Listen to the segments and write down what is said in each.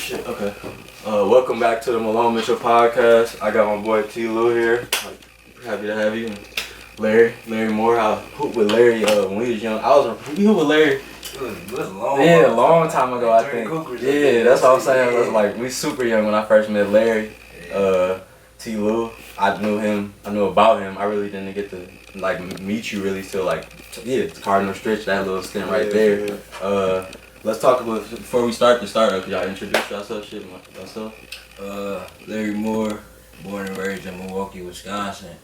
shit. Okay. Welcome back to the Malone-Mitchell podcast. I got my boy T. Lou here. Happy to have you. Larry Moore. I hooped with Larry when we was young. We hooped with Larry. It was long. Yeah, a long time ago, I think. Yeah, that's what I'm saying. I was like, we super young when I first met Larry. T. Lou. I knew about him. I really didn't get to meet you really till Cardinal Stretch, that little stint right there. Yeah. Let's talk about, before we start the startup, could y'all introduce yourself? Larry Moore, born and raised in Milwaukee, Wisconsin.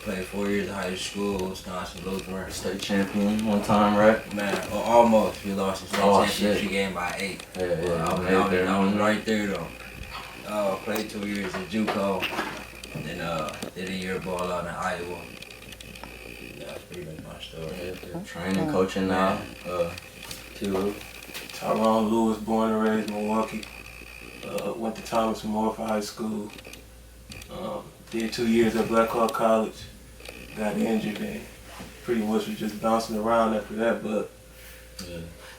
Played 4 years of high school, Wisconsin Lutheran. State champion one time, right? Man, almost. We lost the state championship game by 8. Yeah. I was right there though. Played 2 years at JUCO, and then did a year of ball out in Iowa. That's pretty much my story. Training, coaching now. T. Lou. Tyrone was born and raised in Milwaukee. Went to Thomas More for high school. Did 2 years at Black Hawk College. Got injured and pretty much was just bouncing around after that. But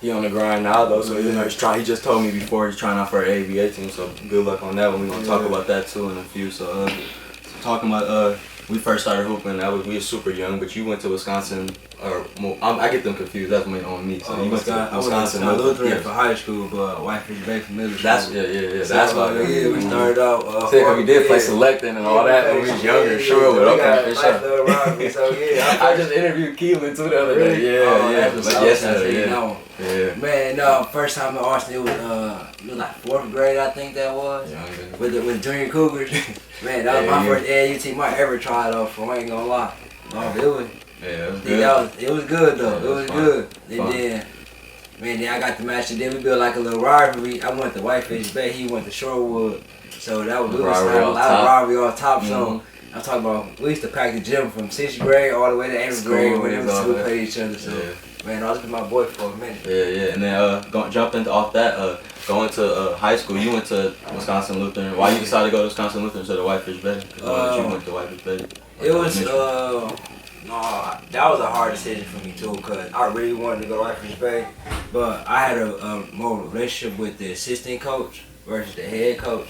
he on the grind now though, so he's trying. He just told me before he's trying out for an ABA team. So good luck on that one. We're gonna talk about that too in a few. So talking about we first started hooping. We were super young, but you went to Wisconsin. I get them confused. That's on me. So you went to Wisconsin Lutheran for high school, but Whitefish Bay for middle school. That's That's why. We started out. We did play selecting and all that when we was younger. Sure, but okay, for sure. So I just interviewed Keelan too the other day. Yeah. Man, first time in Austin, it was like 4th grade, I think that was. With Junior Cougars. Man, that was my first AAU team I ever tried out for. I ain't gonna lie. It was good. It was good though. It was good. And then I got to match it. Then we built like a little rivalry. I went to Whitefish Bay. He went to Shorewood. So that was a lot of rivalry off top. So I'm talking about, we used to pack the gym from 6th grade all the way to 8th grade when them two played each other. So man, I was with my boy for a minute. Yeah. And then jumping off that, going to high school, you went to Wisconsin Lutheran. Why you decided to go to Wisconsin Lutheran instead of Whitefish Bay? You went to Whitefish Bay. It was that was a hard decision for me too, cause I really wanted to go to Whitefish Bay, but I had a more relationship with the assistant coach versus the head coach.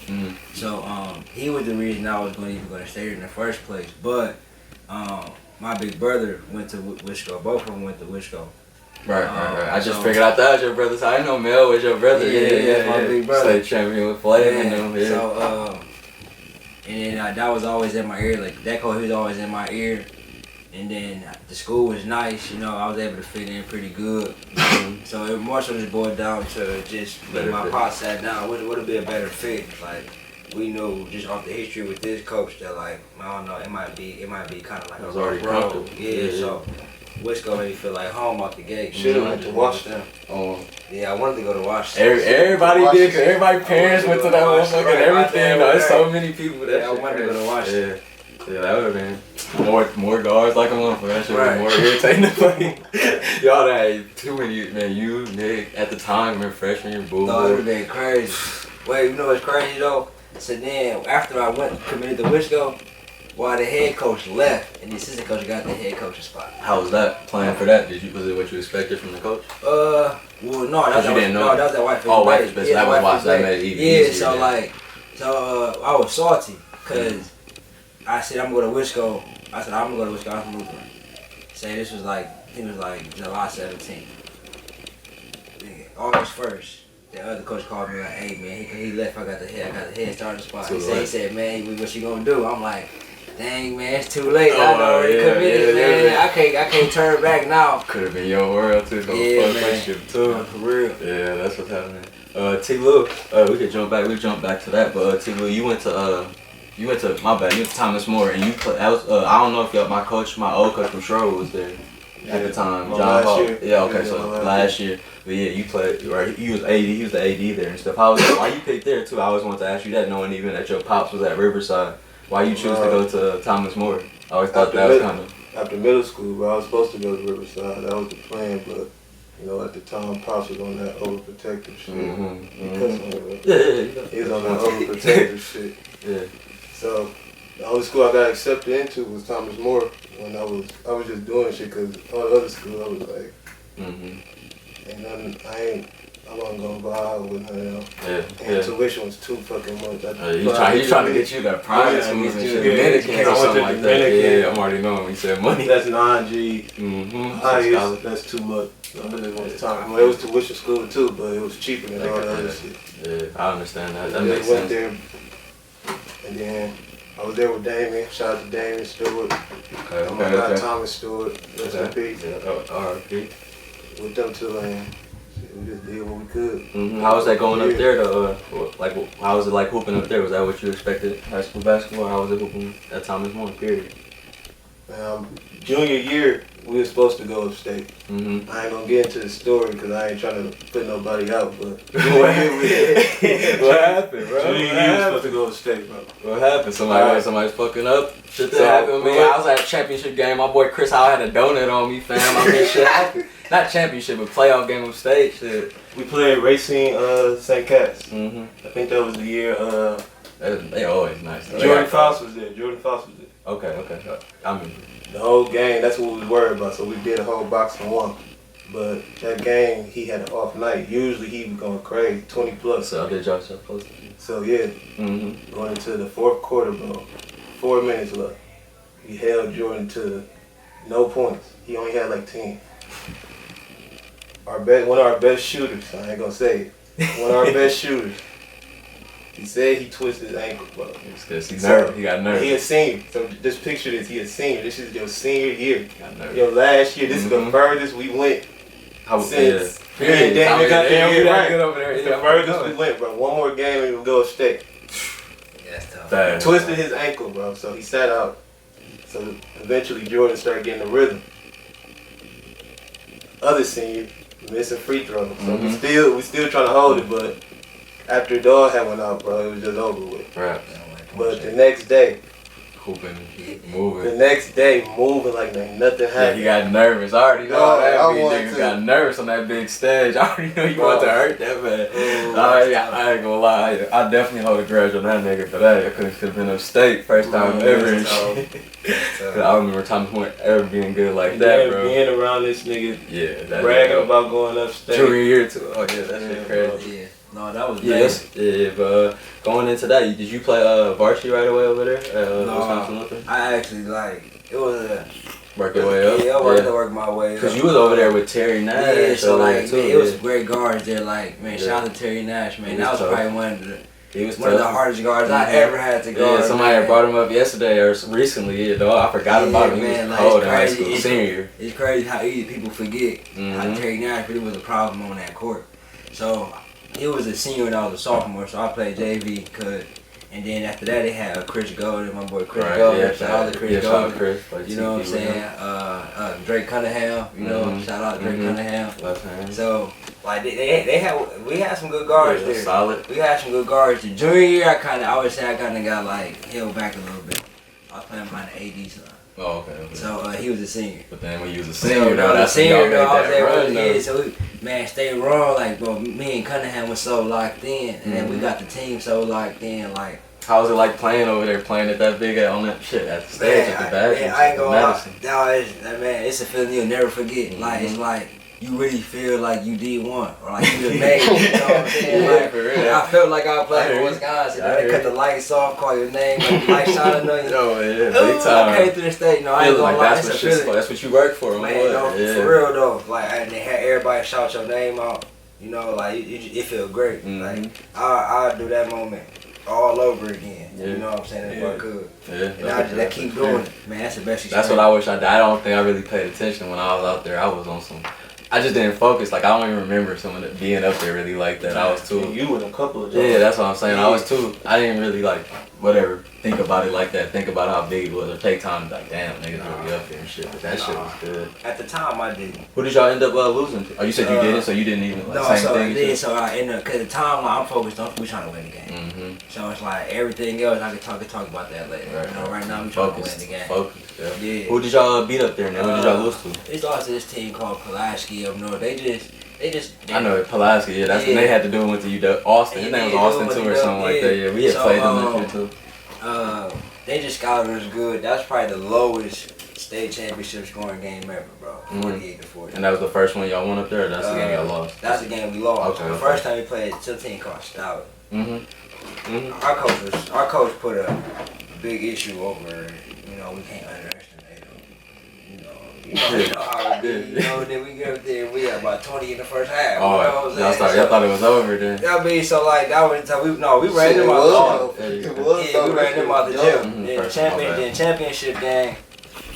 So he was the reason I was going to stay there in the first place. But my big brother went to Wisco. Both of them went to Wisco. Right. I just figured out that was your brother. So I know Mel was your brother. Yeah, my big brother. State champion with Flav. So and then that was always in my ear. Like that coach, he was always in my ear. And then the school was nice, I was able to fit in pretty good. So it more so just boiled down to just when my pop sat down, what would be a better fit? Like we knew just off the history with this coach that I don't know, it might be kind of like a rough road. So Wisco made me feel like home out the gate. Should've went to Washington. Yeah, I wanted to go to Washington. Everybody did, cause everybody's parents went to that motherfucker and everything. There's so many people that I wanted to go to Washington. Yeah, that would have been more guards like a motherfucker. That should have been more irritating to play. Y'all had too many, man. You, Nick, at the time, when freshman year, bull. No, it would have been crazy. Wait, you know what's crazy though? So then, after I committed to Wisco, the head coach left and the assistant coach got the head coaching spot. How was that playing for that? Was it what you expected from the coach? Well, no, that was at Whitefish Bay. Oh, Whitefish Bay. That was Whitefish Bay. That made it even easier. So I was salty because I said I'm going to Wisco. I said I'm going to Wisconsin Lutheran. Say this was July 17th. August 1st. The other coach called me like, "Hey man, he left. I got the head starting spot." He said, "Man, what you gonna do?" I'm like, "Dang man, it's too late. I already committed, man. Yeah. I can't turn back now." Could have been your world too. Man. Too. For real. Yeah, that's what's happening. T. Lou, we could jump back. We jump back to that, but T. Lou, you went to Thomas More, and you played. I don't know if my old coach from Sherwood was there at the time. John Hall. Yeah, okay, so last year. But yeah, you played, right? He was the AD there and stuff. Why you picked there too? I always wanted to ask you that, knowing even that your pops was at Riverside. Why you choose to go to Thomas More? I always thought that was kind of. After middle school, I was supposed to go to Riverside. That was the plan, but at the time, Pops was on that overprotective shit. He was on that overprotective shit. Yeah. So the only school I got accepted into was Thomas More. When I was just doing shit because all the other schools I was like, and I ain't I wasn't gonna go out with him. Yeah. And tuition was too fucking much. He's trying to get you that private schools and shit. Dominicans or something like that. Yeah, I'm already knowing when he said money. That's 9G. Mm-hmm. That's too much. So I really want to talk. Well, it was tuition school too, but it was cheaper than all the other shit. Yeah, I understand that. That And makes went sense. there, and then I was there with Damien. Shout out to Damien Stewart. Okay. My guy Thomas Stewart. Rest in peace. Yeah, R.I.P. With them two, and we just did what we could. Mm-hmm. How was that going up there? How was it like hooping up there? Was that what you expected? High school basketball? How was it hooping at Thomas More? Period. Junior year, we were supposed to go upstate. Mm-hmm. I ain't gonna get into the story because I ain't trying to put nobody out, but What happened, bro? junior year, we were supposed to go upstate, bro. What happened? Somebody's fucking up. Shit that happened, man. I was at a championship game. My boy Chris Howell had a donut on me, fam. I mean, shit happened. Not championship, but playoff game of state. Shit. We played Racing St. Cat's. Mm-hmm. I think that was the year. They always nice. Jordan Faust was there. Okay. I mean, The whole game, that's what we was worried about. So we did a whole box and won. But that game, he had an off night. Usually he was going crazy, 20 plus. so I did y'all stuff close to you. So yeah, Mm-hmm. going into the fourth quarter, bro. 4 minutes left. He held Jordan to no points. He only had like 10. One of our best shooters, I ain't gonna say it. One of our best shooters. He said he twisted his ankle, bro. He got nervous. He a senior. So just picture this. He a senior. This is your senior year. He got nervous. Your last year. This is the furthest we went since. Period. Damn, they got Yeah, right. good over there. It's Yeah, the furthest we went, bro. One more game and we'll go upstate. Yeah, that's tough. Damn. Twisted his ankle, bro. So he sat out. So eventually Jordan started getting the rhythm. Other senior missing free throws. So we still trying to hold it, but after Dog had went out, bro, it was just over with. Right. But the next day, Hooping, the moving. next day, moving like nothing Yeah, happened. he got nervous. I already know No, that I big want nigga to. got nervous on that big stage. I already know you want to hurt that man. I ain't gonna lie. I definitely hold a grudge on that nigga for that. I could have been upstate first time ever and shit. I don't remember Thomas More ever being good like that, bro. Being around this nigga, Yeah, that bragging about going upstate. junior year too. Oh yeah, that shit crazy. Yeah. No, that was Yes, yeah, but going into that, did you play varsity right away over there at Wisconsin Lutheran? I actually it was a Work your way up? Yeah, I wanted to work my way up. Cause you was over there with Terry Nash. Yeah, so over like there, too, man, it was great guards there. Like man, Yeah. shout out to Terry Nash, man. He That was was tough. probably one of the tough. hardest guards I ever had to guard. Yeah, somebody had brought him up yesterday or recently. Yeah, dog, I forgot about him. He man, was like, cold it's in high crazy. school, senior year. It's crazy how easy people forget how Mhm. Terry Nash really was a problem on that court. So he was a senior and I was a sophomore, so I played JV. And then after that, they had Chris Golden, my boy Chris Golden. Yeah, shout out to Chris shout out Golden. Chris. Like You know what I'm TP with saying? him. Drake Cunningham. You know, Mhm. shout out Drake Mhm. Cunningham. Left hand. So like we had some good guards Yeah, there. solid. We had some good guards. The junior year, I would say I kind of got like held back a little bit. I was playing behind the AD son. Oh, okay. So he was a senior. But then when you was a So, senior, though, that's when senior y'all made though, I was that there run, with though. yeah, so man, stay wrong. Like, bro, me and Cunningham was so locked in, and then we got the team so locked in. Like, How was it like playing over there, playing at that big on that shit at the stage man, at the back? I ain't gonna lie. Madison. Man, it's a feeling you'll never forget. Like, it's like you really feel like you did one, or like you just made it. You know what I'm saying? Yeah, Like, for real. I felt like I played I for hear you. Wisconsin. I They hear cut you. the lights off, call your name, like the light shining on you. Oh, yeah, Ooh, big time. I came through the state. No, I ain't Feeling gonna like lie. that's It's a what shit's feeling. for. That's what you work for. Man, what? no, Yeah. for real though. Like, and they had everybody shout your name out. You know, like it felt great. Mhm. Like I'd do that moment all over again. Yeah. You know what I'm saying? If I could. Yeah, And I just keep doing it. Man, that's the best experience. That's what I wish I did. I don't think I really paid attention when I was out there. I was on some. I just didn't focus. Like, I don't even remember someone being up there really like that. I was too. You in a couple of jobs. Yeah, that's what I'm saying. I was too. I didn't really like whatever think about it like that. Think about how big it was. Or take time to be like, damn, niggas really up there and shit. But that shit was good. At the time, I didn't. Who did y'all end up losing to? Oh, you said you didn't, so you didn't even like No, same so thing. I did. So I ended up, cause the time I'm focused on, we trying to win the game. Mm-hmm. So it's like everything else, I could talk about that later. Right. You know, right now I'm trying to win Focused. the game. Focused. Yeah. Yeah. Who did y'all beat up there? And who did y'all lose to? It's also this team called Pulaski up north. They just. I know it, Pulaski. Yeah, that's when they had to do it with the UW Austin. His name was Austin too, or something like that. Yeah, we had played them up here too. They just scouted us good. That's probably the lowest state championship scoring game ever, bro. 48-40. And that was the first one y'all won up there. Or that's the game y'all lost. That's the game we lost. Okay, The first time we played a team called Stout. Mm-hmm. Our coach put a big issue over. You know, we can't underestimate them. You know how it is. You know, then we get up there, we had about 20 in the first half. Oh, you know what I'm y'all thought it was over then. I mean, so like that was the time we ran them out the gym. Yeah, we ran them out the gym. Then championship game,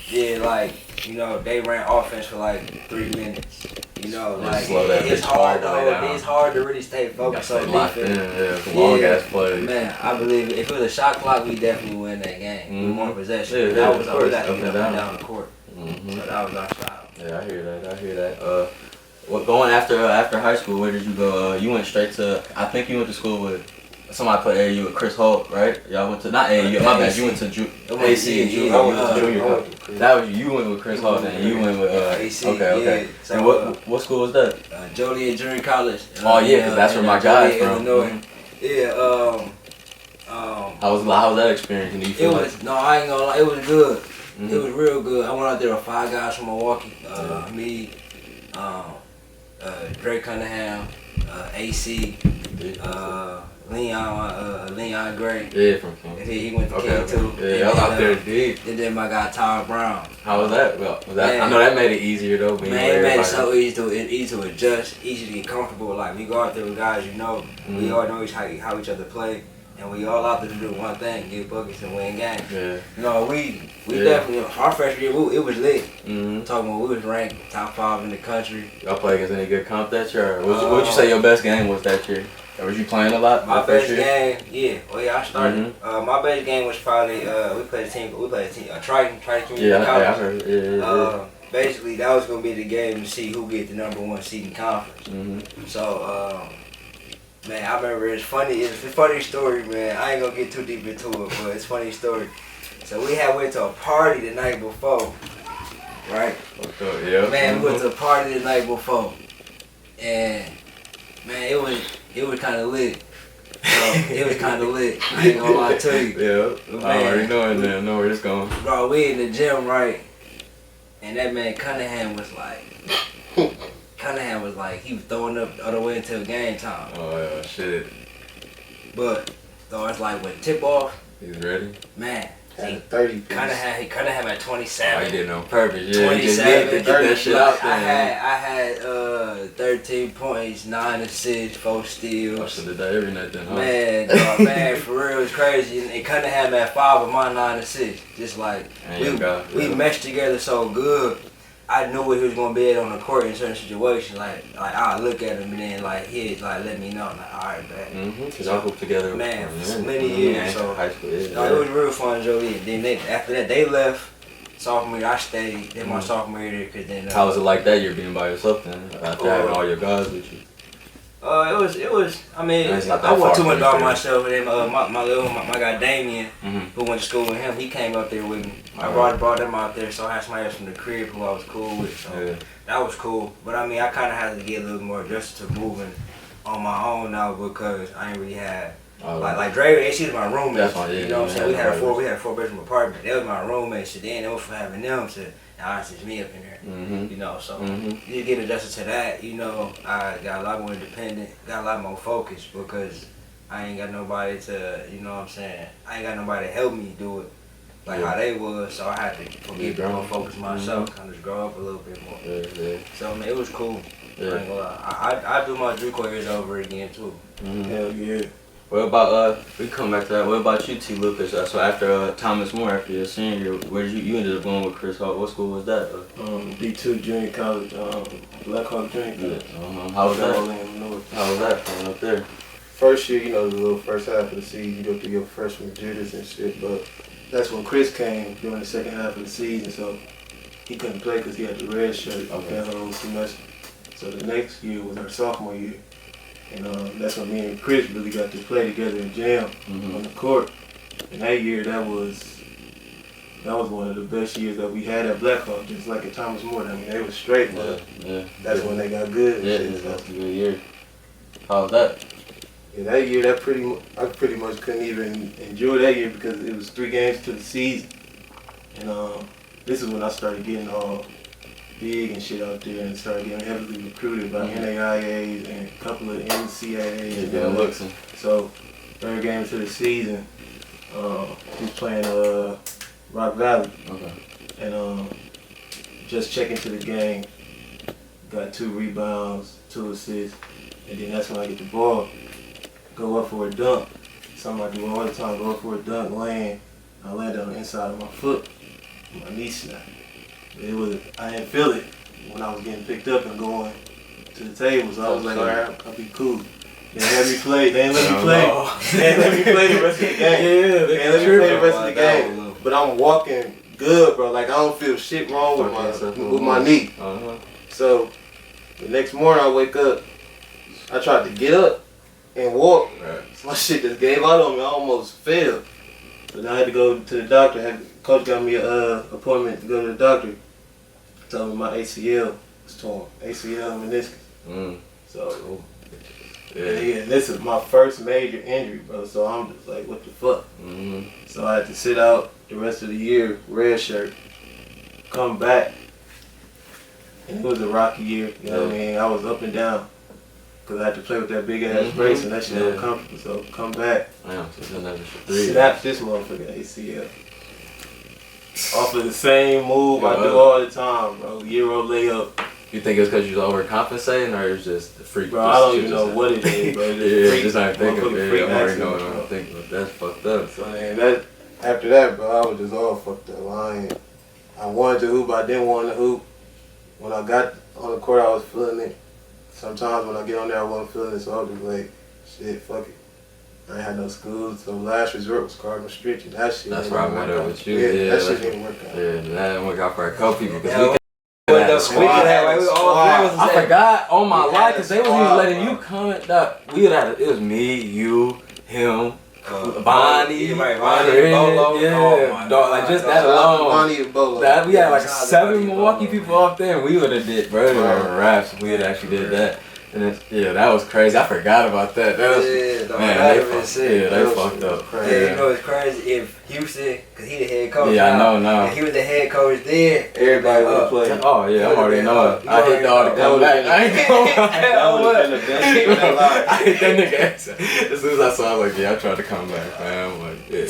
yeah, like, you know, they ran offense for like 3 minutes. You know, like it's hard though. It's hard to really stay focused on defense. Long ass plays. Man, I believe if it was a shot clock, we definitely win that game. We more possession. Yeah, that was of course, up and down. down the court. So that was our style. Yeah, I hear that. What going after high school? Where did you go? You went straight to. I think you went to school with somebody played AAU with Chris Holt, right? Y'all went to not AAU. My bad. You went to AC. Junior. That was you went with Chris Holt and you went with AC. Okay. So, and what school was that? Joliet Junior College. Oh yeah, because that's where my guy's from. Yeah. How was that experience? And do you feel no, I ain't gonna lie. It was good. It was real good. I went out there with 5 guys from Milwaukee. Me, Drake Cunningham, AC, Leon Gray. Yeah, from King. He went to King too. Yeah, y'all out there deep. And then my guy Tyrone Brown. How was that? I know that made it easier though. Man, it made it so easy to adjust, easy to get comfortable. Like we go out there with guys, you know, we all know how each other play. And we all out there to do one thing, get buckets and win games. Yeah. No, we definitely, our freshman year, it was lit. Talking about we was ranked top 5 in the country. Y'all play against any good comp that year? What would you say your best game was that year? Or was you playing a lot? My best game, yeah. Well, yeah, I started. My best game was probably, we played a team, Tyrone Community College. I heard it. Basically, that was going to be the game to see who get the #1 seed in conference. So, man, I remember it's funny. It's a funny story, man. I ain't gonna get too deep into it, but it's a funny story. So we had went to a party the night before, right? Okay, yeah. Man, we went to a party the night before, and man, it was kind of lit. It was kind of lit. I ain't gonna lie to you. Yeah, man, I already know where it's going. Bro, we in the gym, right? And that man Cunningham was like, he was throwing up the other way until game time. Oh, yeah, shit. But, so it's like when tip off. He's ready? Man. He 30 piece. He kind of had at 27. Oh, he did it on purpose. Yeah, 27. Get that shit out there. I had 13 points, 9 assists, 4 steals. I should have done every night then, huh? Man, for real, it's crazy. And Cunningham had 5 of my 9 assists. Just like, we meshed together so good. I knew what he was gonna be at on the court in certain situations. Like I look at him and then like he'd like let me know. I'm like, all right, man. Cause y'all hooped together, man, for many years. So high school, it was real fun, Joey. Then after that, they left. Sophomore year, I stayed. Then my sophomore year, cause then. How was it like that year being by yourself then? After having all your guys with you. It was. I mean, I wasn't too much by myself. And then my guy Damien, who went to school with him, he came up there with me. I brought him out there, so I had somebody else from the crib who I was cool with. So that was cool. But I mean, I kind of had to get a little more adjusted to moving on my own now because I ain't really had. Like Dre, AC was my roommate. You know what I'm saying? We had a 4-bedroom apartment. They was my roommates. So then it was for having them to. Now it's just me up in there. You know, so you get adjusted to that. You know, I got a lot more independent, got a lot more focus because I ain't got nobody to. You know what I'm saying? I ain't got nobody to help me do it like how they was. So I had to forget more focus myself, kind of just grow up a little bit more. So man, it was cool. I ain't gonna lie. I do my Drew years over again too. Hell yeah. What about we come back to that. What about you, T. Lucas? So after Thomas More, after your senior year, where did you ended up going with Chris Hall? What school was that? B2 Junior College, Black Hawk Junior College. How was that? How was that going up there? First year, you know, the little first half of the season, you go through your freshman jitters and shit. But that's when Chris came during the second half of the season, so he couldn't play because he had the red shirt that whole semester. So the next year was our sophomore year. And that's when me and Chris really got to play together and jam on the court. And that year, that was one of the best years that we had at Blackhawk, just like at Thomas More. I mean, they was straight, but that's when they got good. That's a good year. How was that? Yeah, that year, I pretty much couldn't even enjoy that year because it was 3 games to the season. And this is when I started getting all big and shit out there and started getting heavily recruited by NAIAs and a couple of NCAAs. Yeah, looks. So, third game to the season, we playing Rock Valley. Okay. And just checking to the game, got 2 rebounds, 2 assists, and then that's when I get the ball, go up for a dunk. Something I do all the time, go up for a dunk, land. I landed on the inside of my foot, my knee snapped. I didn't feel it when I was getting picked up and going to the table, so I was like, all right, I'll be cool. They didn't let me play. They didn't let me play. They didn't let me play the rest of the game. Yeah, they didn't let me play the rest of the game. But I'm walking good, bro. Like I don't feel shit wrong with my knee. So the next morning I wake up, I tried to get up and walk. Right. My shit just gave out on me. I almost fell. So then I had to go to the doctor. Coach got me an appointment to go to the doctor. Told me my ACL was torn. ACL and meniscus. So yeah, this is my first major injury, bro. So I'm just like, what the fuck? So I had to sit out the rest of the year, red shirt, come back. And it was a rocky year, you know what I mean? I was up and down because I had to play with that big ass brace and that shit uncomfortable. So come back, snap this motherfucking ACL. Off of the same move I do all the time, bro. Euro layup. You think it's because you was overcompensating or it's just the freak? Bro, I don't even know what it is, bro. Just not thinking of it. I'm already knowing what I'm thinking, but that's fucked up. So man, after that, bro, I was just all fucked up. I wanted to hoop, but I didn't want to hoop. When I got on the court, I was feeling it. Sometimes when I get on there, I wasn't feeling it, so I was just like, shit, fuck it. I ain't had no school, so last resort was Cardinal Street, and that shit. That's where I met up with you. Yeah, that shit didn't work out. Yeah, that didn't work out for a couple people. I forgot on my life because they wasn't even letting you comment. We had it was me, you, him, Bonnie, Bolo. Yeah, dog, like just that alone. Bonnie and Bolo. We had like 7 Milwaukee people off there, and we would have did, bro. Raps if we had actually did that. And that was crazy. I forgot about that. That was, man, they fucked up. Yeah, you know it's crazy if Houston, cause he the head coach. Yeah, I know now. If he was the head coach there, everybody would have played. Oh yeah, I'm already knowing. I hit the all to come back. I ain't going back. That would have been the best shit in life. I hit that nigga. As soon as I saw, I was like, yeah, I tried to come back, man. I'm like, yeah.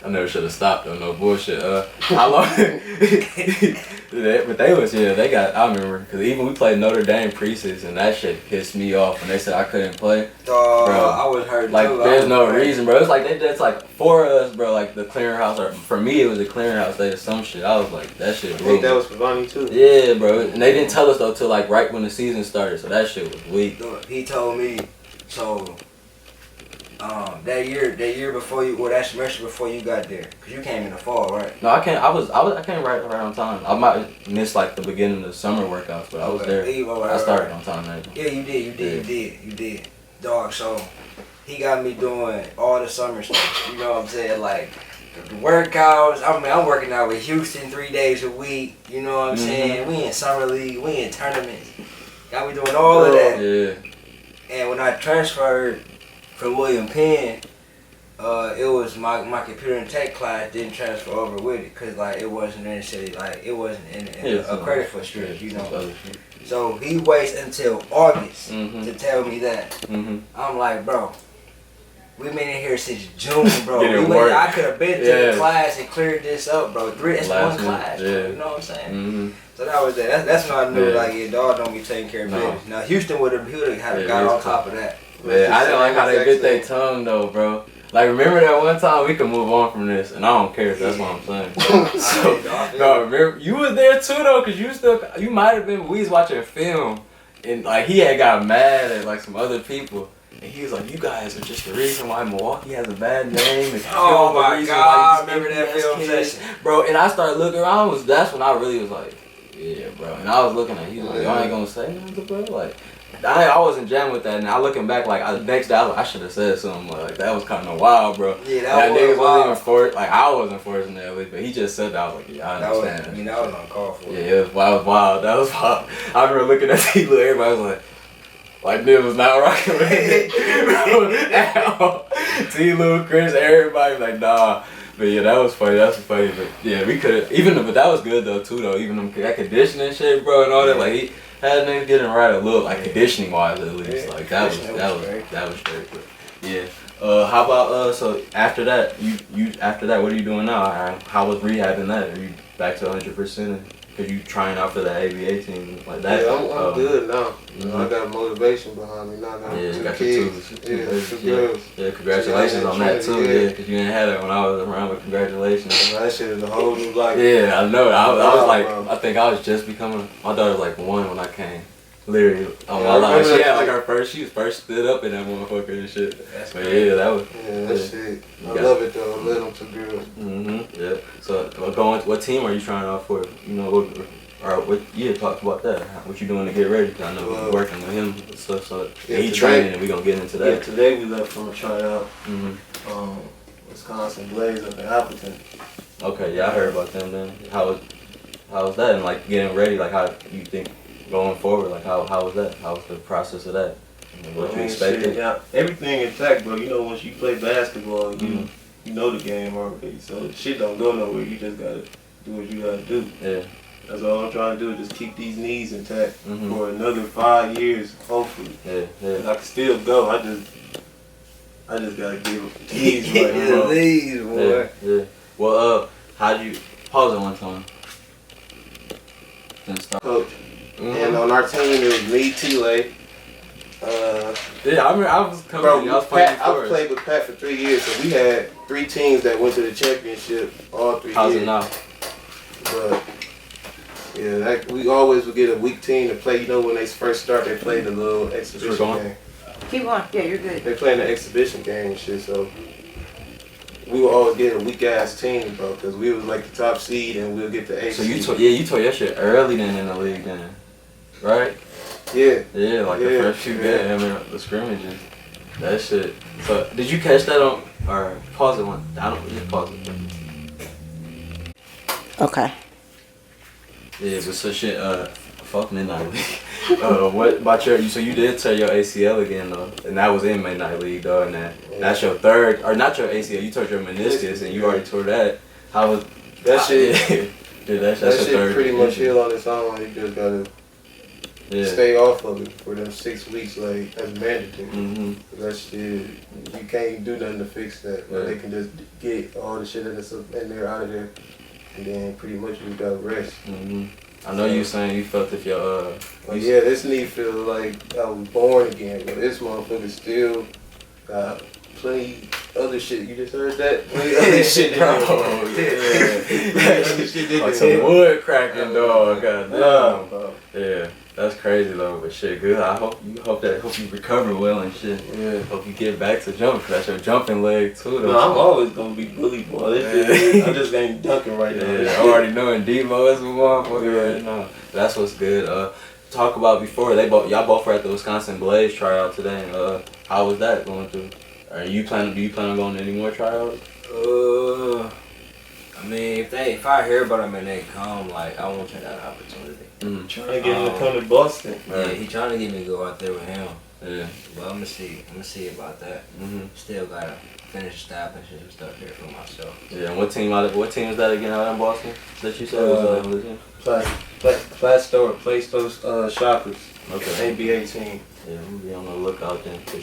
I never should have stopped though, no bullshit. How long? But they got. I remember because even we played Notre Dame preseason, and that shit pissed me off when they said I couldn't play. Bro, I was hurt. Like too. there's no reason, bro. It's like that's like for us, bro. Like the clearinghouse, or for me it was the clearinghouse day or some shit. I was like, that shit. I think that was for Bonnie too. Yeah, bro. And they didn't tell us though till like right when the season started, so that shit was weak. He told me so. That year before you, that semester before you got there, cause you came in the fall, right? No, I came right on time. I might have missed like the beginning of the summer workouts, but I was there. I started on time, man. Yeah, you did, dog. So he got me doing all the summer stuff. You know what I'm saying? Like the workouts. I mean, I'm working out with Houston 3 days a week. You know what I'm saying? We in summer league, we in tournaments. Got me doing all of that. Yeah. And when I transferred from William Penn, it was my computer and tech class didn't transfer over with it because like it wasn't necessarily like it wasn't in a credit for stream, you know. So he waits until August to tell me that. I'm like, bro, we've been in here since June, bro. I could have been to the class and cleared this up, bro. That's one class, bro. You know what I'm saying? So that was that. That's when I knew like your dog don't be taking care of business. Now Houston would have had got on top of that. Man, I didn't like how they bit their tongue though, bro. Like remember that one time we could move on from this, and I don't care if that's what I'm saying. No, remember you was there too though, cause you might have been. We was watching a film, and like he had got mad at like some other people. And he was like, you guys are just the reason why Milwaukee has a bad name. And oh my God, I remember that film session. Bro, and I started looking around, that's when I really was like, yeah, bro. And I was looking at you like, y'all ain't gonna say nothing, bro? Like, I wasn't jamming with that. And I looking back, like, the next day, I should have said something. Like, that was kind of wild, bro. Yeah, that was niggas wild. wasn't even forced, like, I wasn't forcing that, but he just said that. I was like, yeah, I understand. That was uncalled for. Yeah, it was wild. That was wild. I remember looking at T-Lou, everybody was like, this was not rocking with it. T-Lou, Chris, everybody was like, nah. But yeah, that was funny. That was funny. But yeah, we could but that was good though too though. Even that conditioning shit, bro, and all that. Like he had niggas getting right a little, like conditioning wise at least. Like that was straight. But yeah. How about so after that you after that what are you doing now? How was rehabbing that? Are you back to 100%? Cause you trying out for the ABA team like that? Yeah, I'm good now. You know, I got motivation behind me now. I got two kids. Two girls. Yeah, congratulations on that too. Yeah, cause you didn't have that when I was around. But congratulations. That shit is a whole new life. Yeah, I know. I was like, I think I was just becoming. My daughter was like 1 when I came. Literally, she had like she was first stood up in that motherfucker and shit. But yeah, that was. Yeah, that shit. I love it though. I love them two girls. Yeah. So what team are you trying out for? You know, what? Yeah, talk about that. What you doing to get ready? I know you're working with him and stuff. So he training, and we gonna get into that. Yeah, today we left from a tryout. Wisconsin Blaze up in Appleton. Okay, yeah, I heard about them. Then how was that? And like getting ready, like how you think? Going forward, like how was that? How was the process of that? What you expected? Shit, yeah, everything intact, bro. You know, once you play basketball, you know the game already. So shit don't go nowhere. You just gotta do what you gotta do. Yeah. That's all I'm trying to do. Just keep these knees intact for another 5 years, hopefully. Yeah. I can still go. I just gotta give these right now. These, boy. Yeah. Well, how'd you pause it one time? Then stop. Coach. And on our team, it was me, T-Lay. Yeah, I remember I was coming. Bro, I was playing I played with Pat for 3 years, so we had 3 teams that went to the championship all 3 years. How's it now? But yeah, we always would get a weak team to play. You know, when they first start, they play the little exhibition game. Keep going. Yeah, you're good. They playing the exhibition game and shit, so we would always get a weak ass team, bro, because we was like the top seed and we'll get the 8th So seed. you tore your shit early then in the league then, right? Yeah. Yeah, like the first few games, I mean the scrimmages. That shit. So did you catch that on or pause it one? I don't just pause it. Okay. Yeah, but so shit, fuck Midnight League. What about so you did tear your ACL again though, and that was in Midnight League though, and that's your third, or not your ACL, you tore your meniscus and you already tore that. How was that shit? Yeah, that's that your shit third pretty much heal on its own. You just gotta stay off of it for them 6 weeks, like that's mandatory. That shit, you can't do nothing to fix that. But they can just get all the shit that's in there out of there, and then pretty much you gotta rest. I know you saying you felt if your yeah, this knee feel like I was born again, but this motherfucker still got plenty other shit. You just heard that? Plenty other shit, bro. Like some wood cracking, dog. Goddamn. Bro. Yeah, that's crazy though. But shit, good. I hope you recover well and shit. Yeah. Hope you get back to jumping. 'Cause that's your jumping leg too. Though. No, I'm always gonna be bully boy. I just ain't dunking right now. Yeah, I already know. And Demo is a motherfucker right now. That's what's good. Talk about before y'all both were at the Wisconsin Blaze tryout today. How was that going through? Do you plan on going to any more tryouts? I mean, if I hear about him and they come, like I won't take that opportunity. Trying to get him to come to Boston. Yeah, he trying to get me to go out there with him. Yeah. But I'm gonna see about that. Still gotta finish establishing some stuff here for myself. Yeah. And what team is that again out in Boston? That you said was Play Store Shoppers. Okay. ABA team. Yeah, we'll be on the lookout then for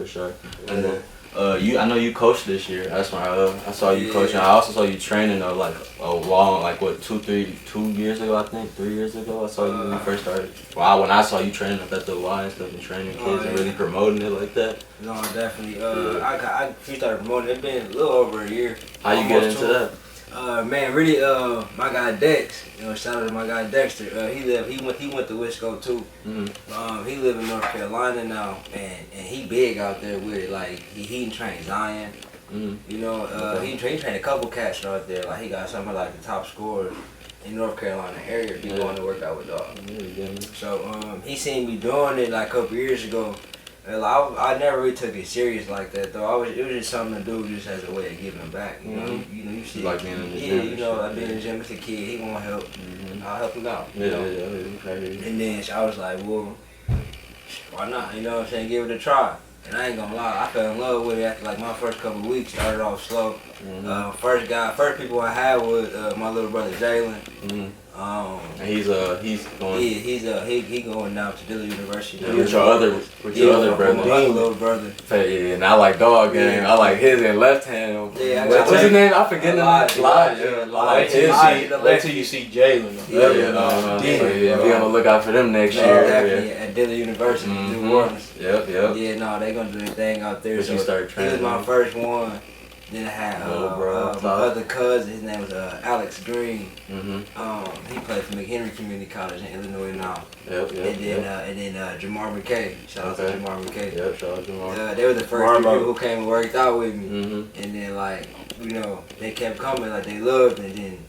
sure. And then, I know you coached this year. That's when I saw you coaching. I also saw you training like a long, like what 2 years ago, I think 3 years ago. I saw you when you first started. Well, when I saw you training up at the Y and stuff and training kids and really promoting it like that. No, definitely. I started promoting. It's been a little over a year. How you get into that? Man, really, my guy Dex, shout out to my guy Dexter. He went to Wisco too. He live in North Carolina now, and he big out there with it. Like he trained Zion. He trained a couple cats out there. Like he got some of like the top scorers in North Carolina area. Be going to work out with dog. So he seen me doing it like a couple years ago. I never really took it serious like that though. It was just something to do just as a way of giving back. You see, like being in the gym. I've been in the gym with the kid. He want help. I'll help him out. Yeah. And then I was like, well, why not? You know what I'm saying? Give it a try. And I ain't gonna lie, I fell in love with it after like my first couple of weeks. Started off slow. Mm-hmm. First people I had was my little brother Jalen. Mm-hmm. And he's going. Yeah, he going down to Dillon University. With your other brother. My other little brother. Yeah, and I like dog game. I like his in left hand. Yeah, what's his name? I forget the name. Elijah. Wait till you see Jalen. We gonna look out for them next year. Exactly, at Dillon University, New Orleans. Yep. Yeah, no, they gonna do their thing out there. But So you started he training. was my first one. Then I had my other cousin. His name was Alex Green. He played for McHenry Community College in Illinois now. Yep. And then Jamar McKay. Shout out to Jamar McKay. Yep, shout out to Jamar. They were the first people who came and worked out with me. Mm-hmm. And then like, they kept coming, like they loved, and then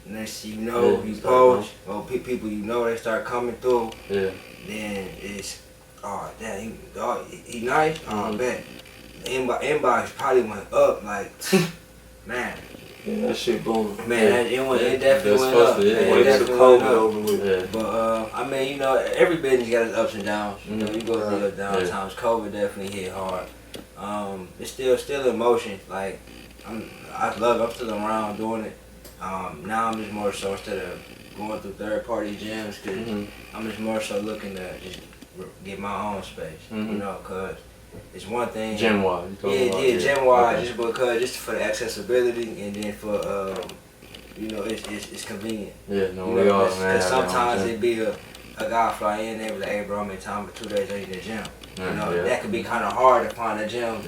next thing you know, you post, or people they start coming through. Yeah. Then it's, he nice. I bet. Inbox probably went up, like, man. Yeah, that shit booming. Man, it definitely went up. It definitely went up. But I mean, every business got its ups and downs. You go through your down times. COVID definitely hit hard. It's still in motion. Like I'm still around doing it. Now I'm just more so, instead of going through third party gyms, cause I'm just more so looking to just get my own space. Cause it's one thing. Gym wise. Gym wise, just for the accessibility, and then for it's convenient. Yeah, no, we all, man. Cause sometimes it be a guy fly in there with like, hey bro, I'm in town for 2 days, I need a gym. That could be kind of hard to find a gym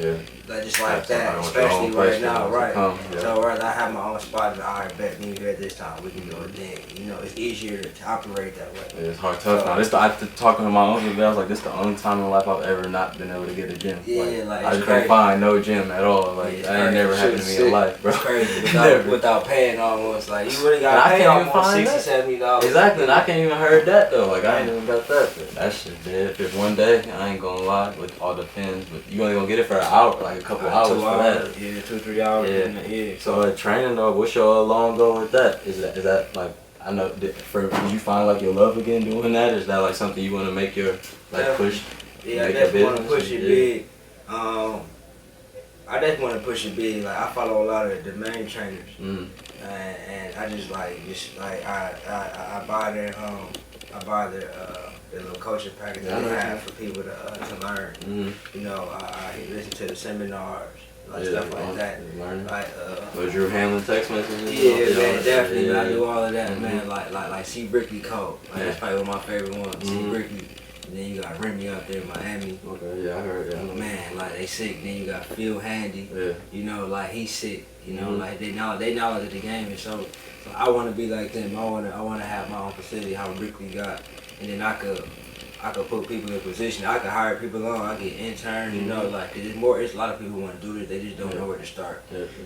just like that, especially right now, right? So rather I have my own spot, and I bet me here at this time we can do a thing. It's easier to operate that way. Yeah, it's hard, tough now. I talking to my uncle, I was like, this is the only time in life I've ever not been able to get a gym. I just can't find no gym at all. Like that ain't never happened to me in life, bro. It's crazy without paying almost. Like you really got to pay almost $60, $70. Exactly, and I can't even heard that though. Like I ain't even got that. But that shit dead. If it's one day, I ain't gonna lie. With all the pins, but you only gonna get it for an hour, like a couple hours for that. Yeah, 2-3 hours. Yeah. So training though, what's your long goal with that? Is that like, I know, did you find like your love again doing that? Is that like something you want to make your push? Yeah, I definitely want to push it big. I definitely want to push it big. Like I follow a lot of the main trainers, and I just I buy their little coaching package that they have for people to learn. I listen to the seminars, stuff like that. Was you handling text messages? Yeah, man, definitely. Man, I do all of that, man. Like C. Brickley Code. That's probably one of my favorite ones. C. Brickley. And then you got Remy out there in Miami. Okay, yeah, I heard that. Man, like they sick. Then you got Phil Handy. Yeah. He's sick. Like they knowledge of the game, and so I want to be like them. I want to have my own facility, how Brickley got, and then I could put people in position. I could hire people on. I get interns. It's a lot of people who want to do this. They just don't know where to start.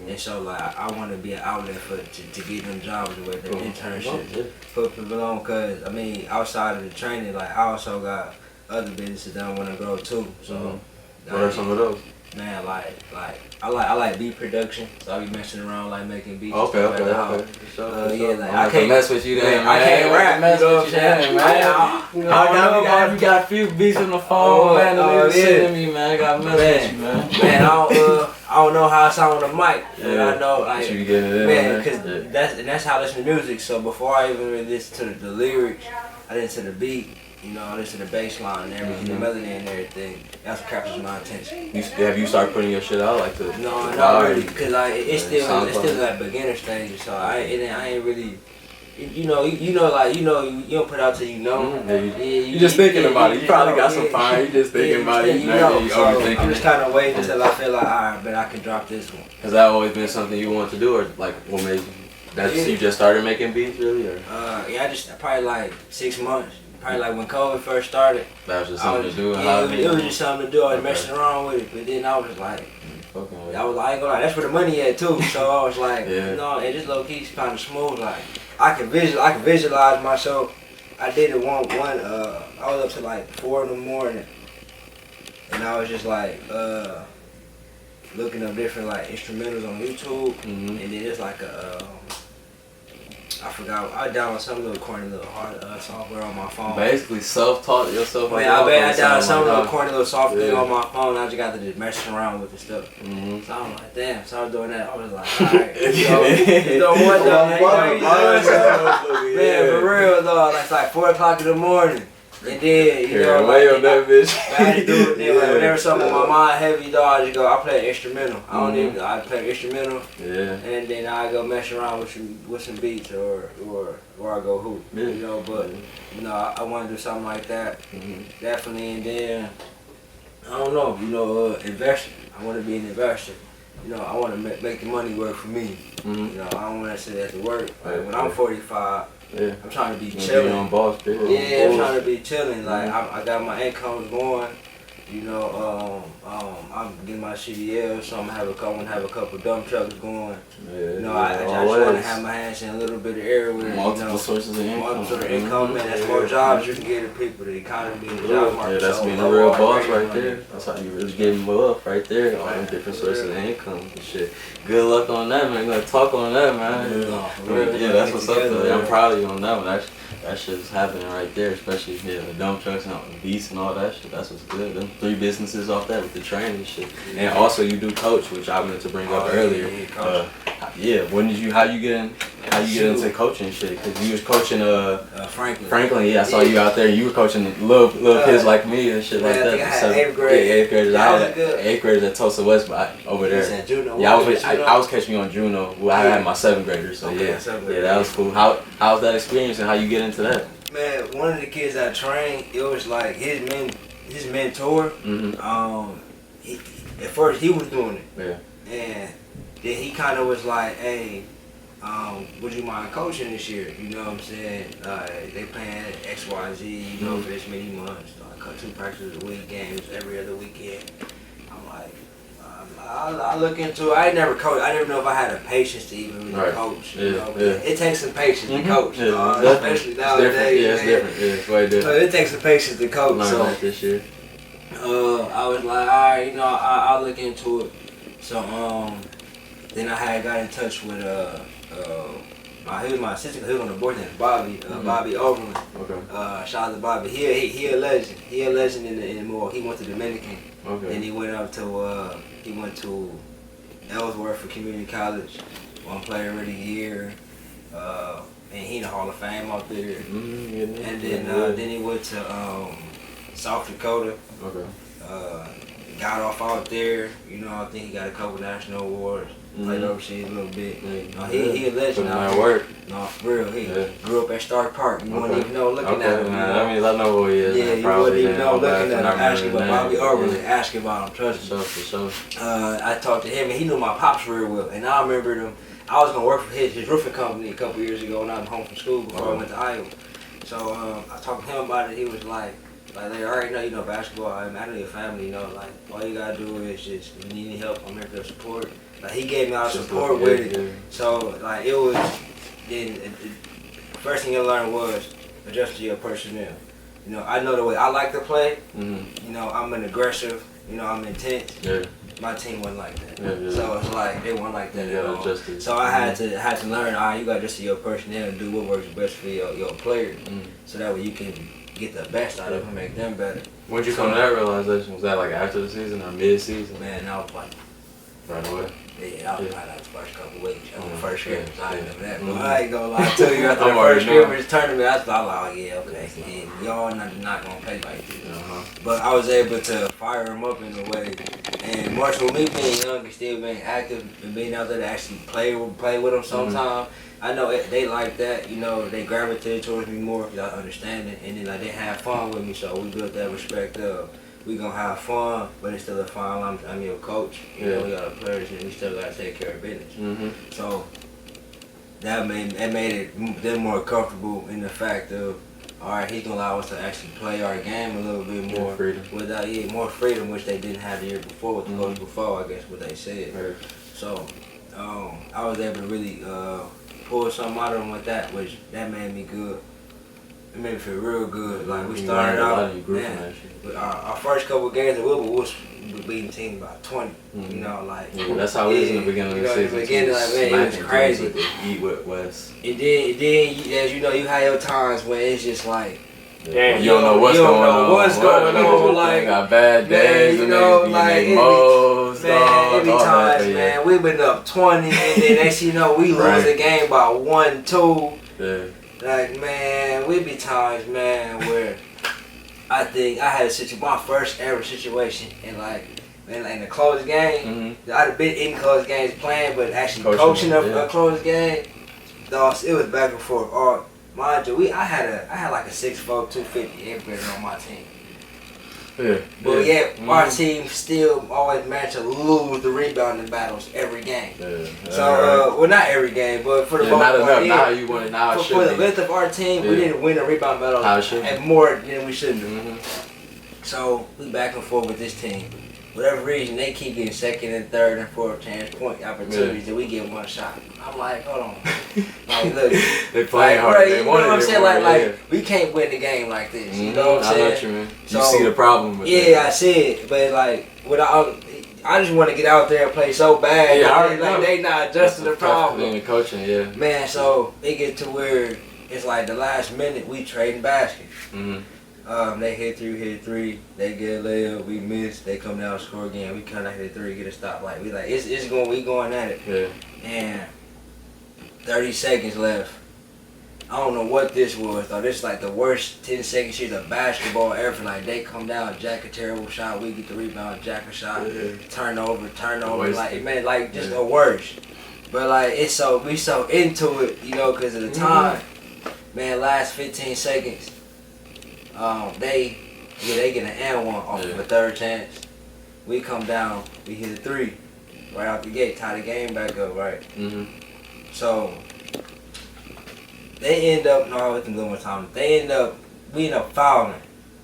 And so I want to be an outlet to get them jobs with their internships. Put people on, cause I mean outside of the training, I also got other businesses that I want to grow too. So what are some of those? Man, I like beat production, so I be messing around making beats. Okay. I can't mess with you then, man. I can't rap, mess with you then, man. I got a few beats on the phone, man. Don't send me, man. I got mess with you, man. Man, I don't know how I sound on the mic, but I know you get it in, man, cause that's how I listen to music. So before I even really listen to the lyrics, I listen to the beat. I listen to the bass line and everything, the melody and everything. That's what captures my attention. Have you started putting your shit out like this? No, not really, cause it's still at beginner stage. So I ain't really, you don't put out till you know. You just thinking about it. You probably got some fire. You just thinking about it. You overthinking. I'm just kind of waiting until I feel like, alright, but I can drop this one. Has that always been something you want to do, or what made you just started making beats, really? Or? I just probably 6 months. Probably when COVID first started. That was just something to do. It was just something to do. I was messing around with it, but then I was like, I ain't gonna lie, that's where the money at too. So I was like, and just low key kind of smooth. Like I can visualize myself. I did it one. I was up to 4 in the morning, and I was just looking up different instrumentals on YouTube, and then it's I forgot. I downloaded some little corny little hard software on my phone. Basically, self-taught yourself. Man, I downloaded some little corny little software on my phone. I just got to just messing around with the stuff. Mm-hmm. So I'm like, damn. So I was doing that. I was like, alright. You know what though? Man, for real though. It's like 4 o'clock in the morning. And then, you know, way on that bitch. I had to do it. Then, like, whenever something on my mind heavy, dog, I just go. I play an instrumental. I don't even. I play an instrumental. Yeah. And then I go mess around with some beats or I go hoop. Yeah. You know, but you know, I want to do something like that. Definitely. And then I don't know. You know, investor. I want to be an investor. You know, I want to make the money work for me. You know, I don't want to sit at the work. Like, when I'm 45. Yeah. I'm trying to be chilling. On boss, yeah, I'm trying to be chilling. Like I got my income going. You know, I'm getting my CDL, so I'm gonna have a couple dump trucks going. Yeah, you know, I just want to have my hands in a little bit of everywhere. Multiple sources of income. Multiple income, man. That's more jobs you can get to people. The economy, the job market. Yeah, that's being a real boss right there. That's how you really get wealth right there. All them different sources of income and shit. Good luck on that, man. Gonna talk on that, man. Yeah, that's what's up though. I'm proud of you on that one. That shit's happening right there, especially the dump trucks and the beats and all that shit. That's what's good. Them 3 businesses off that with the training and shit. And also you do coach, which I wanted to bring up earlier. When did you? How you get into coaching shit? Cause you was coaching Franklin. Yeah, I saw you out there. You were coaching little kids like me and shit like that. I had 8th grade. Yeah, 8th graders. I was 8th graders at Tulsa West, but over there. Yeah, I was catching you on Juno. Well, I had my 7th graders, so yeah, that was cool. How was that experience and how you get into that? Man, one of the kids I trained, it was like his mentor. At first he was doing it. Yeah. And then he kind of was like, hey, would you mind coaching this year? You know what I'm saying? They playing X, Y, Z, you know, for this many months. I cut 2 practices a week, games every other weekend. I'm like, I look into it. I never coached. I never know if I had the patience to even really coach. You know? It takes some patience to coach, especially nowadays. Yeah, it's different. Yeah, it's way different. So it takes some patience to coach. Learn that this year. I was like, all right, you know, I'll look into it. So then I had got in touch with my assistant. He was on the board named Bobby. Bobby Overland. Okay. Shout out to Bobby. He a legend. He a legend in more. He went to Dominican. Okay. Then he went up to he went to Ellsworth for community college. One player of the year. And he in the Hall of Fame out there. And then he went to South Dakota. Okay. Got off out there. You know, I think he got a couple national awards. Played overseas a little bit. No, he a legend out there. Work. No, for real. He grew up at Stark Park. You wouldn't even know looking at him. That means I know who he is. Yeah, you wouldn't even know looking at him. Asking about Bobby Overland. Asking about him. Trust me. For sure. I talked to him and he knew my pops real well. And I remembered him. I was gonna work for his roofing company a couple years ago when I was home from school before I went to Iowa. So I talked to him about it. He was like they already know, you know, basketball. I know your family, you know, like all you gotta do is just, if you need any help, I'm here for support. Like he gave me all the support with it. So like it was, then the first thing you learn was adjust to your personnel. You know, I know the way I like to play. You know, I'm an aggressive. You know, I'm intense. Yeah. My team wasn't like that. So it's like they weren't like that at all. So I had to learn. All right, you gotta adjust to your personnel and do what works best for your players. So that way you can get the best out of them and make them better. When did you come to that realization? Was that like after the season or mid-season? Man, I was like right away. Yeah, I was like the first couple weeks. After the first scrimmage, I didn't know that. But I ain't gonna lie to you, after the first scrimmage tournament, I thought, like, oh yeah, okay. And y'all not gonna play like this. But I was able to fire him up in a way. And Marshall, me being young and still being active and being out there to actually play with them sometimes, I know they like that. You know, they gravitated towards me more because I understand it. And then like they have fun with me, so we built that respect of we gonna have fun, but it's still a fun. I'm your coach. You know, we got players and we still gotta take care of business. So that made them more comfortable in the fact of, all right, he's gonna allow us to actually play our game a little bit more without more freedom, which they didn't have the year before with the coach before. I guess what they said. So I was able to really pull something out of them with that, which that made me good. It made me feel real good. Like we started out, man. Our first couple of games at Wilbur was beating teams by 20. You know, like yeah, that's how it is in the beginning of the season. It was crazy. Eat with West. And then, as you know, you have your times when it's just like. Damn, you don't know what's going on. Like, got bad days, you know, like it be times, man. We've been up 20, and then next you know we lose the game by 1-2. Yeah. Like, man, we be times, man, where I think I had my first ever situation, and like, man, like in a close game, I'd have been in close games playing, but actually coaching a close game, dog, it was back and forth. Mind you, I had like a 6'4", 250 everybody on my team. Yeah. But our team still always managed to lose the rebounding battles every game. Yeah. So, well, not every game, but for the most part, part, now you want it. Now it should for the length of our team, we didn't win the rebound battle and more than we should have. So we back and forth with this team. Whatever reason, they keep getting second and third and fourth chance point opportunities, and we get one shot. I'm like, hold on. Like, look, they playing hard. Right, you know what I'm saying? Like, we can't win the game like this. You know what I'm saying? I know what you mean. You see the problem with it. Yeah, I see it. But, like, I just want to get out there and play so bad. Yeah, they not adjusting the problem. The coaching, yeah. Man, so it get to where it's like the last minute we trading baskets. They hit three, they get a layup, we miss, they come down, score again, we come down, hit a three, get a stop. Like, we going at it. Yeah. And 30 seconds left. I don't know what this was though. This is like the worst 10-second shit of basketball ever. Like, they come down, jack a terrible shot, we get the rebound, jack a shot, turnover, like, man, like just the worst. But like, we so into it, you know, because of the time. Man, last 15 seconds. They get an and one off of a third chance. We come down, we hit a three right out the gate, tie the game back up, right? So they end up we end up fouling.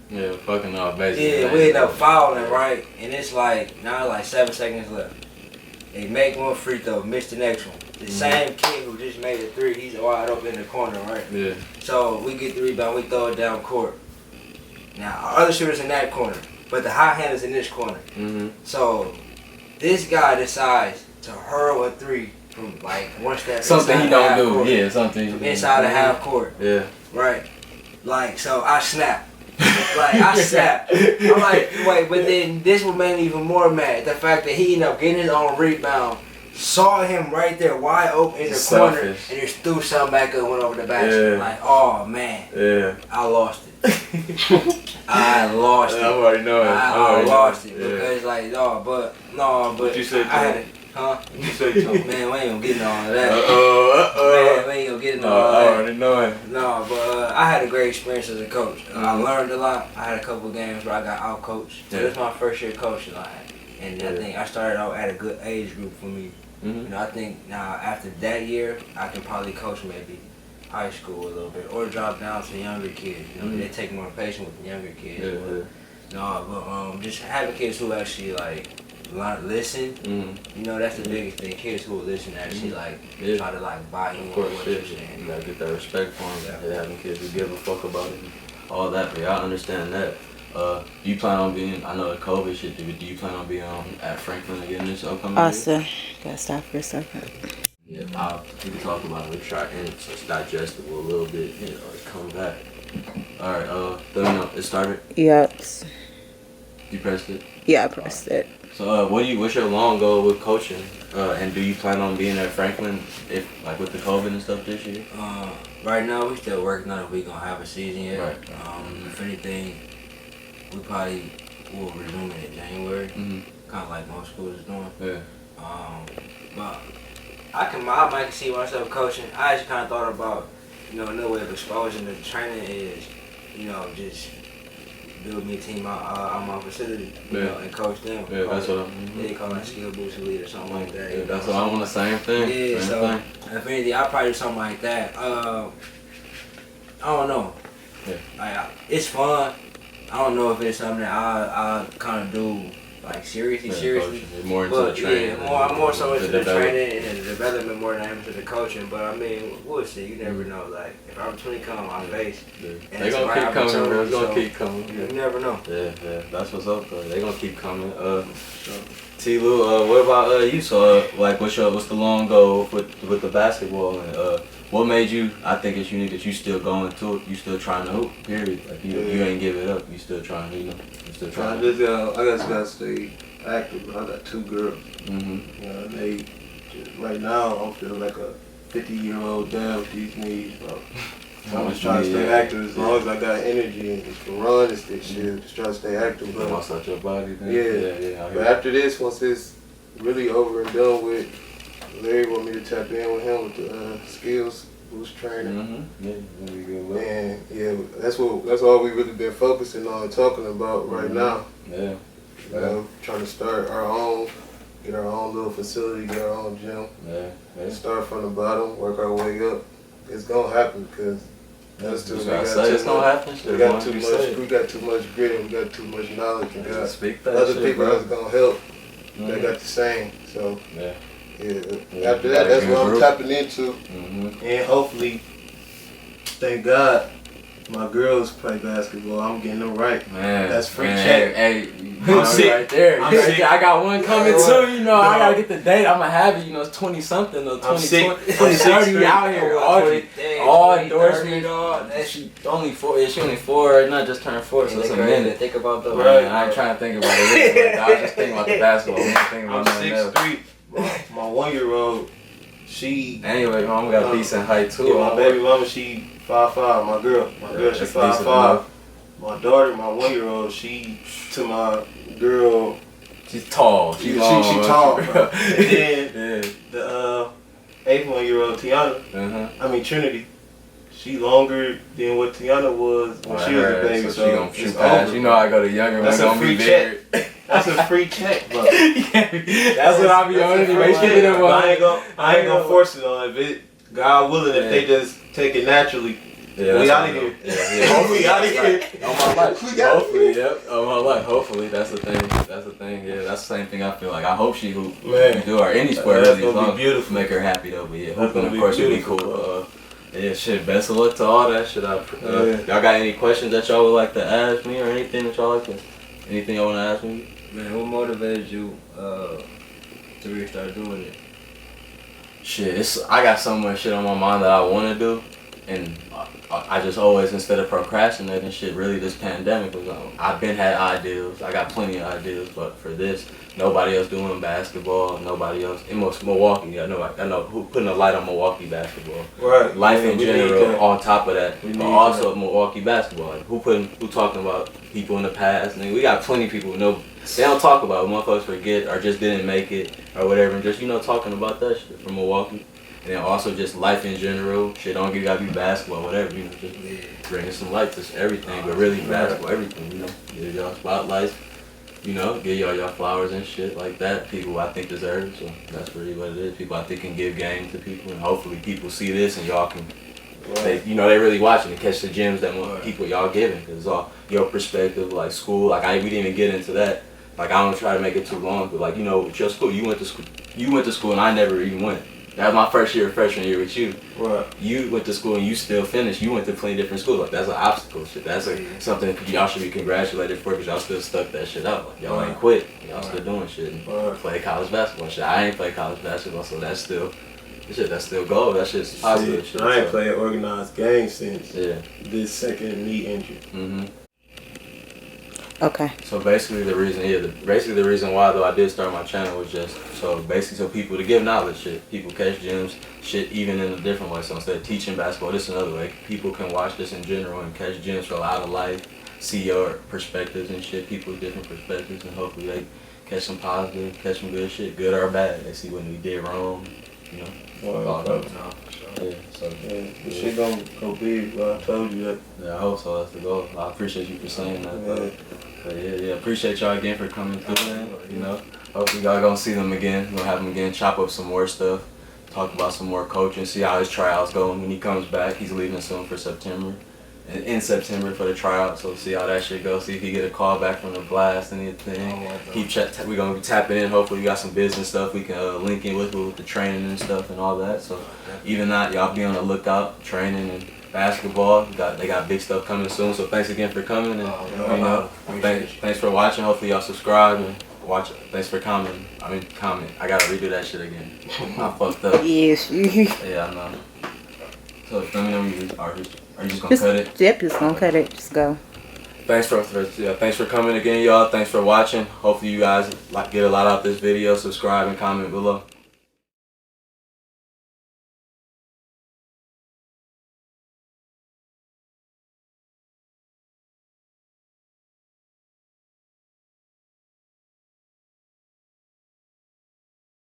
Yeah, fucking off basically. Yeah, we end up fouling, right? And it's like now like 7 seconds left. They make one free throw, miss the next one. The same kid who just made a three, he's wide open in the corner, right? Yeah. So we get the rebound, we throw it down court. Now, our other shooter's in that corner, but the hot hand is in this corner. So, this guy decides to hurl a three from like one step something he don't do. Court, yeah, something from inside the half court. Yeah. Right. Like, so I snap. I'm like, wait, but then this would make me even more mad. The fact that he ended up getting his own rebound, saw him right there wide open in the corner, and just threw something back up and went over the basket. Like, oh man. Yeah. I lost it. I lost it. I already know it. I lost it because like but what you say, I had it. Huh? What you say, Tom? Man, we ain't gonna get into all of that. Man, we ain't gonna get into all of that. I already know it. No, but I had a great experience as a coach. I learned a lot. I had a couple of games where I got out coached. So this was my first year coaching, and I think I started out at a good age group for me. You know, I think now after that year, I can probably coach maybe high school a little bit, or drop down to younger kids. You know, they take more patience with the younger kids. But just having kids who actually like listen. You know, that's the biggest thing. Kids who will listen actually try to like buy in with what you're saying. You gotta get that respect for them. Yeah. Having kids who give a fuck about it, all that. But I understand that. Do you plan on being? I know the COVID shit. Do you plan on being at Franklin again this upcoming year? Austin, gotta stop for a second. Yeah, we can talk about it. We try and it's digestible a little bit. You know, come back. All right. Let me know. It started. Yep. You pressed it. Yeah, I pressed it. So, what's your long goal with coaching? And do you plan on being at Franklin if with the COVID and stuff this year? Right now we still working on if we gonna have a season yet. Right. If anything, we probably will resume it in January. Kind of like most schools is doing. Yeah. But I might see myself coaching. I actually kind of thought about, another way of exposing the training is, just build me a team out my facility, and coach them. Yeah, that's what they call it skill boost elite or something like that. Yeah, that's what I want. The same thing. Yeah, so if anything, I'll probably do something like that. I don't know. Yeah. It's fun. I don't know if it's something that I kind of do like seriously. Coaching. More into But the training. yeah, I'm more so into the development. training and the development more than I am into the coaching. But I mean, we'll see. You never know. Like if opportunity come on my face, Yeah. and They it's the gonna right keep coming, bro. It's gonna so keep coming. you never know. Yeah, that's what's up, though. They gonna keep coming. T. Lou, what about you? So, like, what's the long goal with the basketball, and what made you? I think it's unique that you still going to it. You still trying to hoop. Period. Like you ain't give it up. You still trying to, you still trying. I just gotta stay active. I got 2 girls. Mm-hmm. You know, they right now I'm feeling like a 50-year-old dad with these knees, bro. So I'm just trying to stay active as long as I got energy and it's for run, it's this shit. Just trying to stay active, bro. Massage your body, then. Yeah. But after this, once it's really over and done with, Larry want me to tap in with him with the skills boost training. Mm-hmm. Yeah, that'd be good. And yeah, that's all we really been focusing on talking about right now. Yeah. You know, trying to start our own, get our own little facility, get our own gym. Yeah. Start from the bottom, work our way up. It's gonna happen because that's too. We got too much. We got too much grit and we got too much knowledge and got Speak that other shit, people bro. that's gonna help. They got the same. So yeah. After that, that's what I'm tapping into, And hopefully, thank God, my girls play basketball. I'm getting them right. Man, That's free check. Hey, I'm sick. right there. I'm sick. I got one coming too. You know, I gotta get the date. I'm gonna have it. You know, it's 20 something or 20, sick. 20 30 out here. All endorsements. That She only 4. Yeah, she only 4. Not just turned 4. So it's a minute. Think about the Right. I ain't trying to think about it. I was just thinking about the basketball. I wasn't thinking I'm about nothing else. 6'3". My 1-year-old, she. Anyway, mom got a decent height too. Yeah, my baby mama, she 5'5". My girl, she that's 5'5". My daughter, my 1-year-old, she to my girl. She's tall. She's long. She tall. Bro. And then Yeah. the 8 1-year-old Tiana, Uh-huh. Trinity, she longer than what Tiana was when she was a baby. So she gonna it's shoot past. over. You know I go to younger ones. That's a Gonna free be check. bigger. That's a free check, bro. That's what I be on anyway. She get them I ain't gonna force it on it. God willing, if they just take it naturally. Yeah, we out of here. Yeah. We out of here. On my life. Hopefully, yep. On my life. Hopefully, that's the thing. Yeah, that's the same thing I feel like. I hope she hoop. Man. We do or any sport That's really. gonna be beautiful. Make her happy though. But yeah, That's hooping gonna of course be would be beautiful, cool. Yeah, shit. Best of luck to all that shit. Yeah. Y'all got any questions that y'all would like to ask me or anything that y'all like to? Anything y'all want to ask me? Man, what motivated you to really start doing it? Shit, I got so much shit on my mind that I want to do, and I just always, instead of procrastinating shit, really this pandemic was on. I've been had ideas, I got plenty of ideas, but for this, nobody else doing basketball, nobody else, in Milwaukee, I know who putting a light on Milwaukee basketball. Right. Life Yeah, in we need general, that. on top of that, We but need also that. Milwaukee basketball. Like, who talking about people in the past? Nigga, we got plenty of people who know, they don't talk about it. Motherfuckers forget or just didn't make it or whatever, and just, talking about that shit from Milwaukee. And then also just life in general. Shit, don't gotta be basketball, whatever, just bringing some light to everything, but really basketball, everything, Give y'all spotlights, give y'all flowers and shit like that. People I think deserve it, so that's really what it is. People I think can give game to people, and hopefully people see this and y'all can, they really watching and catch the gems that people y'all giving, because it's all your perspective, like school, like we didn't even get into that. Like I don't try to make it too long, but like, with your school, you went to school and I never even went. That was my freshman year with you. Right. You went to school and you still finished. You went to plenty different schools. Like that's an obstacle shit. That's something y'all should be congratulated for, because y'all still stuck that shit out. Like y'all ain't quit. Y'all still doing shit and play college basketball shit. I ain't play college basketball, so that's still gold. That shit's positive shit. I ain't played organized games since this second knee injury. Mm-hmm. Okay. So basically the reason why though I did start my channel was just so people to give knowledge shit. People catch gems, shit even in a different way. So instead of teaching basketball, this is another way. People can watch this in general and catch gems from out of life, see your perspectives and shit, people's different perspectives, and hopefully they catch some positive, catch some good shit, good or bad. They see when we did wrong, all that. Yeah, so this shit gonna go big, bro. I told you that. Yeah, I hope so. That's the goal. I appreciate you for saying that. But yeah, appreciate y'all again for coming through, man. Hopefully y'all gonna see them again. We'll have them again, chop up some more stuff, talk about some more coaching, see how his tryouts go when he comes back. He's leaving soon for September. in September for the tryout. So see how that shit goes. See if he get a call back from the blast, anything. We gonna be tapping in. Hopefully we got some business stuff we can link in with the training and stuff and all that. So even that, y'all be on the lookout. Training and basketball. They got big stuff coming soon. So thanks again for coming and thanks for watching. Hopefully y'all subscribe and watch it. Thanks for commenting. Comment. I gotta redo that shit again. I fucked up. Yes. Yeah, I know. So let me know when you are you just gonna cut it? Yep, just gonna cut it. Just go. Thanks for coming again, y'all. Thanks for watching. Hopefully you guys get a lot out of this video. Subscribe and comment below.